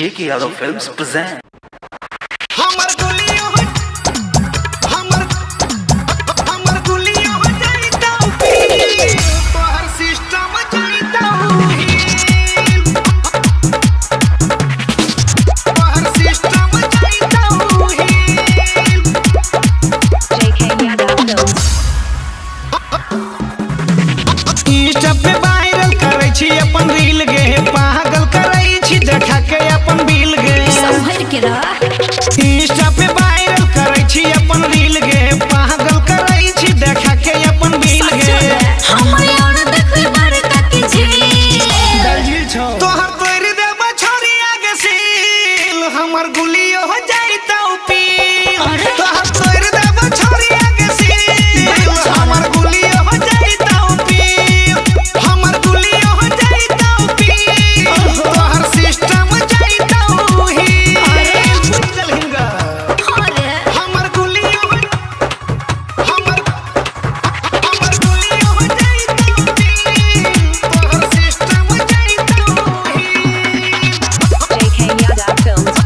JK Yadav Films present. अपन reel गे पागल करई छी देखा के अपन बिल गे संभल के रह इंस्टा पे वायरल करई छी अपन रील गे पागल करई छी देखा के अपन बिल गे हमरे और देखबे बड़का के झील छो तोहर तोरी देब छोरी आगे सील हमर गुलियो हो जाई त पील तोहर तोरी देब छोरी आगे सील हमर गुलियो हो जाई त पील हमर गुलियो हो जाई त पील तोहर सिस्टम जाई त ही अरे चल हिंगा अरे हमर गुलियो हमर गुलियो हो जाई त पील तोहर सिस्टम जाई त ही JK Yadav Films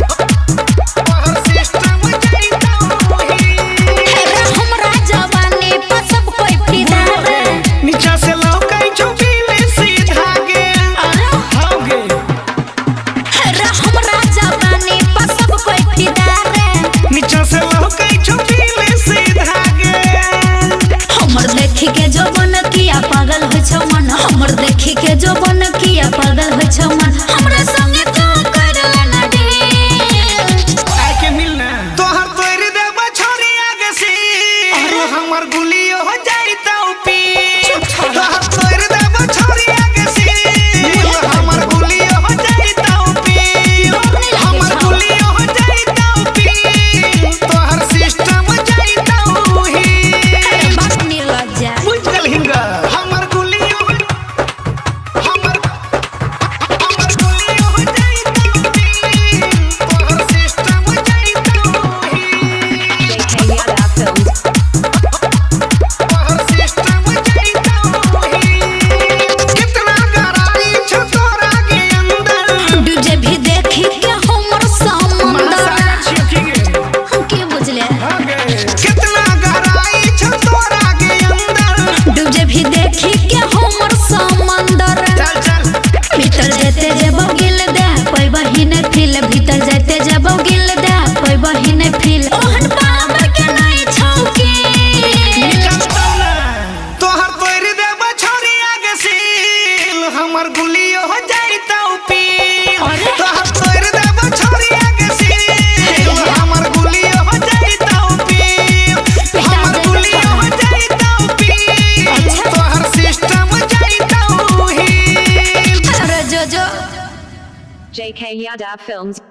तोहर सिस्टम जाई त ही हमरा जवानी पर सब कोई फिदा रे नीचा से लौकाई चुकीले सीधा गे हो गे अरे हमरा जवानी पर सब कोई फिदा रे नीचा से लौकाई चुकीले सीधा गे हमर देखि के जो मन किया पागल होय छ मन हमर देखि के जो मन किया पागल होय छ मन हमरा संगे तू कर लेना दे आइ के मिलना तोहर तोरी देब छोरी आगे सी हमर गुलियो हो जाई त पी तोहर तोरी देब छोरी आगे सी हमर गुलियो हो जाई त पी हमर गुलियो हो जाई त पी तोहर सिस्टम जाई त ही बात निर्लज्जा बुझ गल हिंगा हमर गुलियो हमर गुलियो हो जाई त पी तोहर सिस्टम जाई त ही JK Yadav Films तोहर सिस्टम जाई त ही कितना गराई छ तोरा के अंदर डूजे भी देखी के हमर समंदर हम के बुझले कितना गराई छ तोरा के अंदर डूजे भी देखी के हमर समंदर चल चल भीतर जेते जब गिल दे कोई बहिन फील भीतर जेते जब गिल दे कोई बहिन फील ओहन बाबर के नहीं छौकी निकलता ना तोहर तोरी देब छोरी आगे सील हमर गुलियो हो जाई त पील तोहर तोरी देब छोरी आगे सील हमर गुलियो हो जाई त पील हमर गुलियो हो जाई त पील तोहर सिस्टम जाई त ही अरे जो JK Yadav Films